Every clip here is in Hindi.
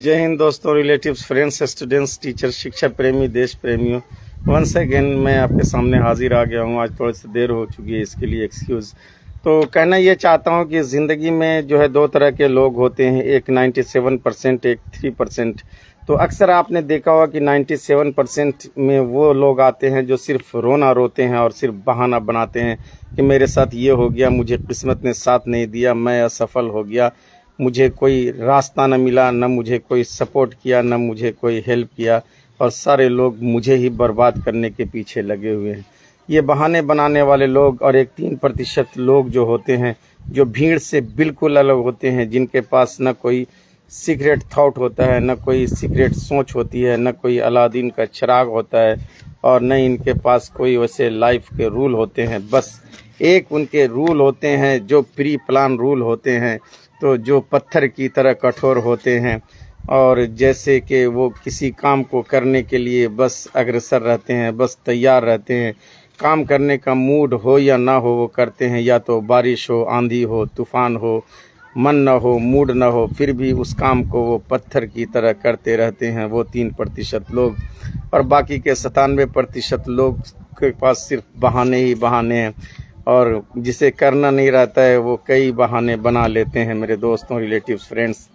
जय हिंद दोस्तों, रिलेटिव्स, फ्रेंड्स, स्टूडेंट्स, टीचर, शिक्षा प्रेमी, देश प्रेमियों। वंस अगेन मैं आपके सामने हाजिर आ गया हूँ। आज थोड़ी सी देर हो चुकी है, इसके लिए एक्सक्यूज़। तो कहना ये चाहता हूँ कि ज़िंदगी में जो है दो तरह के लोग होते हैं, एक 97%, एक 3%। तो अक्सर आपने देखा होगा कि 97% में वो लोग आते हैं जो सिर्फ रोना रोते हैं और सिर्फ बहाना बनाते हैं कि मेरे साथ ये हो गया, मुझे किस्मत ने साथ नहीं दिया, मैं असफल हो गया, मुझे कोई रास्ता न मिला, न मुझे कोई सपोर्ट किया, न मुझे कोई हेल्प किया, और सारे लोग मुझे ही बर्बाद करने के पीछे लगे हुए हैं। ये बहाने बनाने वाले लोग और एक 3% लोग जो होते हैं, जो भीड़ से बिल्कुल अलग होते हैं, जिनके पास न कोई सीक्रेट थॉट होता है, न कोई सीक्रेट सोच होती है, न कोई अलादीन का चिराग होता है, और न इनके पास कोई वैसे लाइफ के रूल होते हैं। बस एक उनके रूल होते हैं जो प्री प्लान रूल होते हैं, तो जो पत्थर की तरह कठोर होते हैं, और जैसे कि वो किसी काम को करने के लिए बस अग्रसर रहते हैं, बस तैयार रहते हैं। काम करने का मूड हो या ना हो वो करते हैं, या तो बारिश हो, आंधी हो, तूफान हो, मन न हो, मूड न हो, फिर भी उस काम को वो पत्थर की तरह करते रहते हैं, वो 3% लोग। और बाकी के 97% लोग के पास सिर्फ बहाने ही बहाने हैं, और जिसे करना नहीं रहता है वो कई बहाने बना लेते हैं। मेरे दोस्तों, रिलेटिव्स, फ्रेंड्स,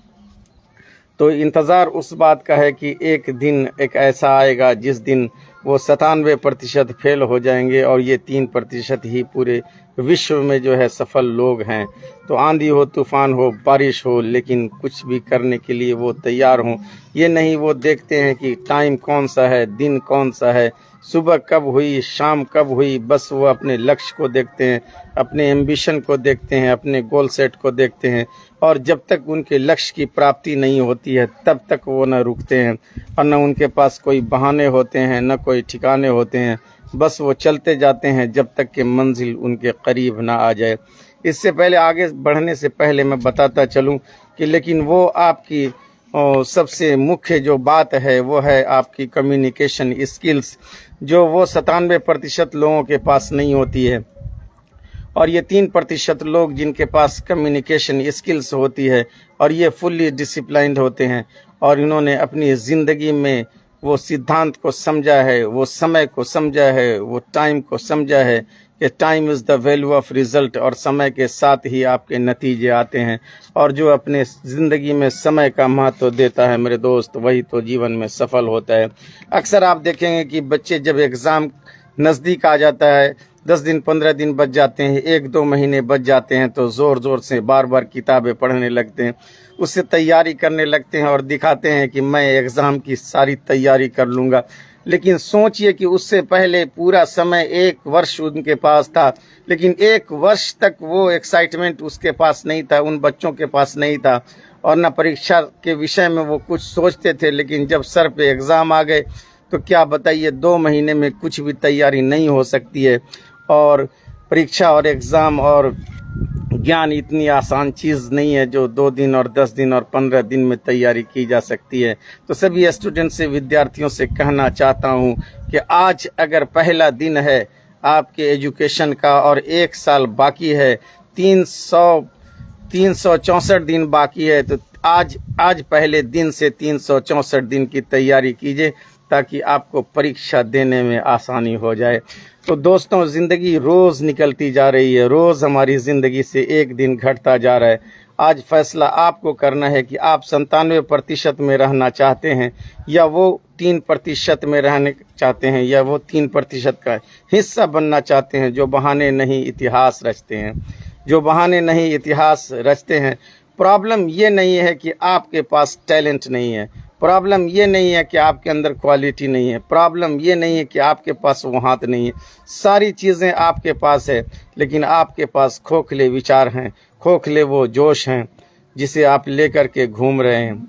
तो इंतज़ार उस बात का है कि एक दिन एक ऐसा आएगा जिस दिन वो 97% फेल हो जाएंगे और ये 3% ही पूरे विश्व में जो है सफल लोग हैं। तो आंधी हो, तूफान हो, बारिश हो, लेकिन कुछ भी करने के लिए वो तैयार हों। ये नहीं वो देखते हैं कि टाइम कौन सा है, दिन कौन सा है, सुबह कब हुई, शाम कब हुई। बस वो अपने लक्ष्य को देखते हैं, अपने एम्बिशन को देखते हैं, अपने गोल सेट को देखते हैं, और जब तक उनके लक्ष्य की प्राप्ति नहीं होती है तब तक वो न रुकते हैं, और न उनके पास कोई बहाने होते हैं, न कोई ठिकाने होते हैं। बस वो चलते जाते हैं जब तक कि मंजिल उनके करीब ना आ जाए। इससे पहले, आगे बढ़ने से पहले मैं बताता चलूं कि लेकिन वो आपकी सबसे मुख्य जो बात है वो है आपकी कम्युनिकेशन स्किल्स, जो वो 97% लोगों के पास नहीं होती है। और ये 3% लोग जिनके पास कम्युनिकेशन स्किल्स होती है, और ये फुल्ली डिसिप्लिन्ड होते हैं, और इन्होंने अपनी ज़िंदगी में वो सिद्धांत को समझा है, वो समय को समझा है, वो टाइम को समझा है कि time is the value of result, और समय के साथ ही आपके नतीजे आते हैं। और जो अपने ज़िंदगी में समय का महत्व देता है मेरे दोस्त, वही तो जीवन में सफल होता है। अक्सर आप देखेंगे कि बच्चे जब एग्ज़ाम नज़दीक आ जाता है, 10 दिन 15 दिन बच जाते हैं, 1-2 महीने बच जाते हैं, तो ज़ोर ज़ोर से बार बार किताबें पढ़ने लगते हैं, उससे तैयारी करने लगते हैं और दिखाते हैं कि मैं एग्ज़ाम की सारी तैयारी कर लूँगा। लेकिन सोचिए कि उससे पहले पूरा समय 1 वर्ष उनके पास था, लेकिन 1 वर्ष तक वो एक्साइटमेंट उसके पास नहीं था, उन बच्चों के पास नहीं था, और न परीक्षा के विषय में वो कुछ सोचते थे। लेकिन जब सर पे एग्ज़ाम आ गए तो क्या बताइए, 2 महीने में कुछ भी तैयारी नहीं हो सकती है। और परीक्षा और एग्ज़ाम और ज्ञान इतनी आसान चीज़ नहीं है जो 2 दिन और 10 दिन और 15 दिन में तैयारी की जा सकती है। तो सभी स्टूडेंट से, विद्यार्थियों से कहना चाहता हूँ कि आज अगर पहला दिन है आपके एजुकेशन का और 1 साल बाकी है, 364 दिन बाकी है, तो आज पहले दिन से 364 दिन की तैयारी कीजिए, ताकि आपको परीक्षा देने में आसानी हो जाए। तो दोस्तों, ज़िंदगी रोज़ निकलती जा रही है, रोज़ हमारी ज़िंदगी से एक दिन घटता जा रहा है। आज फैसला आपको करना है कि आप 97% में रहना चाहते हैं, या वो 3% में रहने चाहते हैं, या वो 3% का हिस्सा बनना चाहते हैं जो बहाने नहीं इतिहास रचते हैं, जो बहाने नहीं इतिहास रचते हैं। प्रॉब्लम ये नहीं है कि आपके पास टैलेंट नहीं है, प्रॉब्लम ये नहीं है कि आपके अंदर क्वालिटी नहीं है, प्रॉब्लम ये नहीं है कि आपके पास वो हाथ नहीं है। सारी चीज़ें आपके पास है, लेकिन आपके पास खोखले विचार हैं, खोखले वो जोश हैं जिसे आप लेकर के घूम रहे हैं।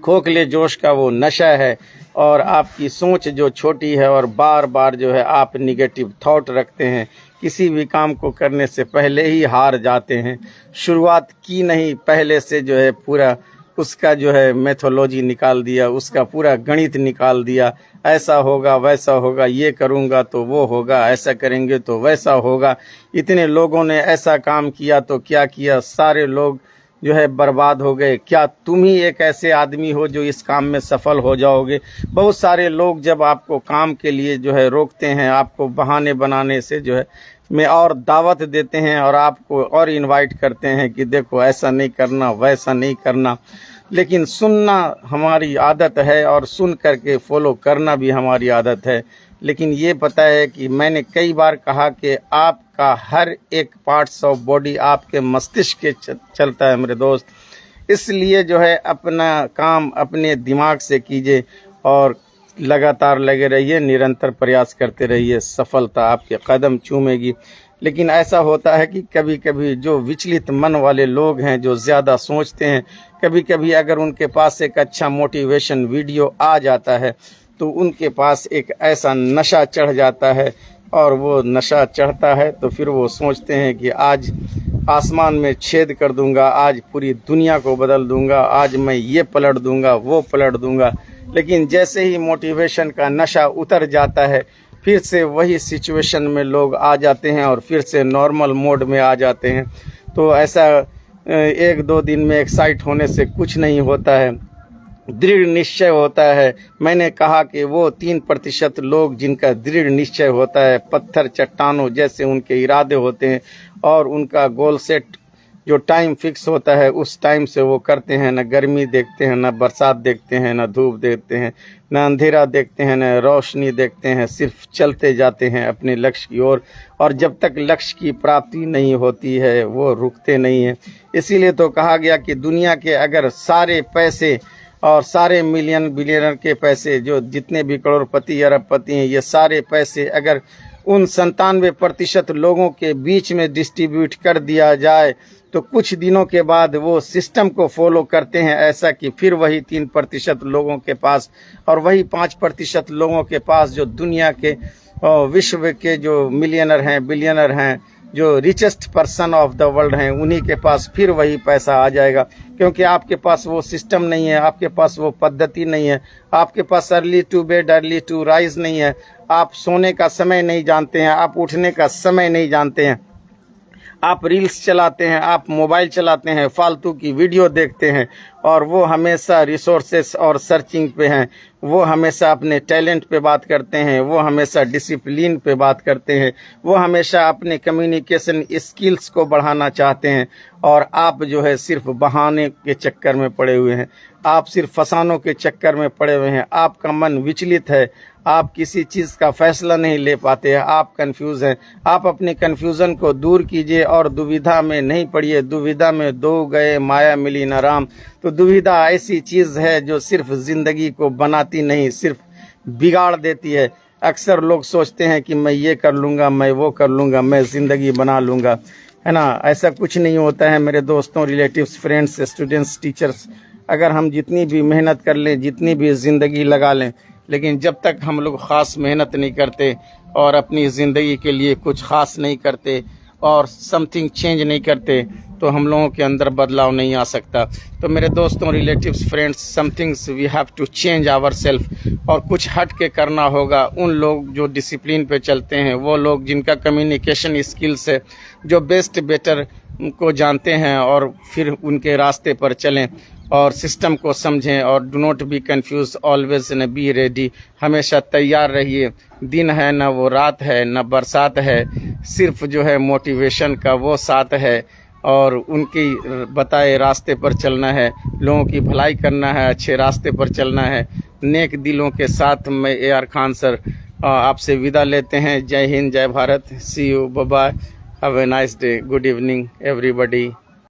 खोखले जोश का वो नशा है, और आपकी सोच जो छोटी है, और बार बार जो है आप निगेटिव थॉट रखते हैं, किसी भी काम को करने से पहले ही हार जाते हैं। शुरुआत की नहीं, पहले से जो है पूरा उसका जो है मेथोलॉजी निकाल दिया, उसका पूरा गणित निकाल दिया। ऐसा होगा, वैसा होगा, ये करूँगा तो वो होगा, ऐसा करेंगे तो वैसा होगा। इतने लोगों ने ऐसा काम किया तो क्या किया, सारे लोग जो है बर्बाद हो गए। क्या तुम ही एक ऐसे आदमी हो जो इस काम में सफल हो जाओगे? बहुत सारे लोग जब आपको काम के लिए जो है रोकते हैं, आपको बहाने बनाने से जो है में और दावत देते हैं और आपको और इनवाइट करते हैं कि देखो ऐसा नहीं करना, वैसा नहीं करना, लेकिन सुनना हमारी आदत है और सुन करके फॉलो करना भी हमारी आदत है। लेकिन ये पता है कि मैंने कई बार कहा कि आपका हर एक पार्ट्स ऑफ बॉडी आपके मस्तिष्क के चलता है मेरे दोस्त। इसलिए जो है अपना काम अपने दिमाग से कीजिए और लगातार लगे रहिए, निरंतर प्रयास करते रहिए, सफलता आपके कदम चूमेगी। लेकिन ऐसा होता है कि कभी कभी जो विचलित मन वाले लोग हैं, जो ज़्यादा सोचते हैं, कभी कभी अगर उनके पास एक अच्छा मोटिवेशन वीडियो आ जाता है तो उनके पास एक ऐसा नशा चढ़ जाता है, और वो नशा चढ़ता है तो फिर वो सोचते हैं कि आज आसमान में छेद कर दूंगा, आज पूरी दुनिया को बदल दूंगा, आज मैं ये पलट दूंगा, वो पलट दूंगा। लेकिन जैसे ही मोटिवेशन का नशा उतर जाता है, फिर से वही सिचुएशन में लोग आ जाते हैं और फिर से नॉर्मल मोड में आ जाते हैं। तो ऐसा एक दो दिन में एक्साइट होने से कुछ नहीं होता है, दृढ़ निश्चय होता है। मैंने कहा कि वो 3% लोग जिनका दृढ़ निश्चय होता है, पत्थर चट्टानों जैसे उनके इरादे होते हैं और उनका गोल सेट जो टाइम फिक्स होता है उस टाइम से वो करते हैं। न गर्मी देखते हैं, न बरसात देखते हैं, न धूप देखते हैं, न अंधेरा देखते हैं, न रोशनी देखते हैं, सिर्फ चलते जाते हैं अपने लक्ष्य की ओर। और जब तक लक्ष्य की प्राप्ति नहीं होती है वो रुकते नहीं हैं। इसीलिए तो कहा गया कि दुनिया के अगर सारे पैसे और सारे मिलियन बिलियनर के पैसे, जो जितने भी करोड़पति अरबपति हैं, ये सारे पैसे अगर उन 97% लोगों के बीच में डिस्ट्रीब्यूट कर दिया जाए तो कुछ दिनों के बाद वो सिस्टम को फॉलो करते हैं, ऐसा कि फिर वही 3% लोगों के पास और वही 5% लोगों के पास, जो दुनिया के विश्व के जो मिलियनर हैं, बिलियनर हैं, जो richest person of the world हैं, उन्हीं के पास फिर वही पैसा आ जाएगा। क्योंकि आपके पास वो सिस्टम नहीं है, आपके पास वो पद्धति नहीं है, आपके पास early to bed early to rise नहीं है, आप सोने का समय नहीं जानते हैं, आप उठने का समय नहीं जानते हैं, आप रील्स चलाते हैं, आप मोबाइल चलाते हैं, फालतू की वीडियो देखते हैं, और वो हमेशा रिसोर्सेस और सर्चिंग पे हैं, वो हमेशा अपने टैलेंट पे बात करते हैं, वो हमेशा डिसिप्लिन पे बात करते हैं, वो हमेशा अपने कम्युनिकेशन स्किल्स को बढ़ाना चाहते हैं। और आप जो है सिर्फ बहाने के चक्कर में पड़े हुए हैं, आप सिर्फ फसानों के चक्कर में पड़े हुए हैं, आपका मन विचलित है, आप किसी चीज़ का फैसला नहीं ले पाते हैं, आप कंफ्यूज हैं। आप अपने कंफ्यूजन को दूर कीजिए और दुविधा में नहीं पड़िए। दुविधा में दो गए माया मिली न राम। तो दुविधा ऐसी चीज़ है जो सिर्फ ज़िंदगी को बनाती नहीं, सिर्फ बिगाड़ देती है। अक्सर लोग सोचते हैं कि मैं ये कर लूँगा, मैं वो कर लूँगा, मैं ज़िंदगी बना लूँगा, है ना। ऐसा कुछ नहीं होता है मेरे दोस्तों, रिलेटिव्स, फ्रेंड्स, स्टूडेंट्स, टीचर्स। अगर हम जितनी भी मेहनत कर लें, जितनी भी ज़िंदगी लगा लें, लेकिन जब तक हम लोग ख़ास मेहनत नहीं करते और अपनी ज़िंदगी के लिए कुछ ख़ास नहीं करते और समथिंग चेंज नहीं करते तो हम लोगों के अंदर बदलाव नहीं आ सकता। तो मेरे दोस्तों, relatives, friends, somethings we have to change our self, और कुछ हट के करना होगा। उन लोग जो डिसिप्लिन पे चलते हैं, वो लोग जिनका कम्युनिकेशन स्किल्स है, जो बेस्ट बेटर को जानते हैं, और फिर उनके रास्ते पर चलें और सिस्टम को समझें। और do not be confuse, always न बी रेडी, हमेशा तैयार रहिए। दिन है न वो रात है, न बरसात है, सिर्फ जो है मोटिवेशन का वो साथ है और उनकी बताए रास्ते पर चलना है, लोगों की भलाई करना है, अच्छे रास्ते पर चलना है। नेक दिलों के साथ मैं AR खान सर आपसे विदा लेते हैं। जय हिंद, जय Bharat, see you, bye bye, have a nice day, good evening everybody.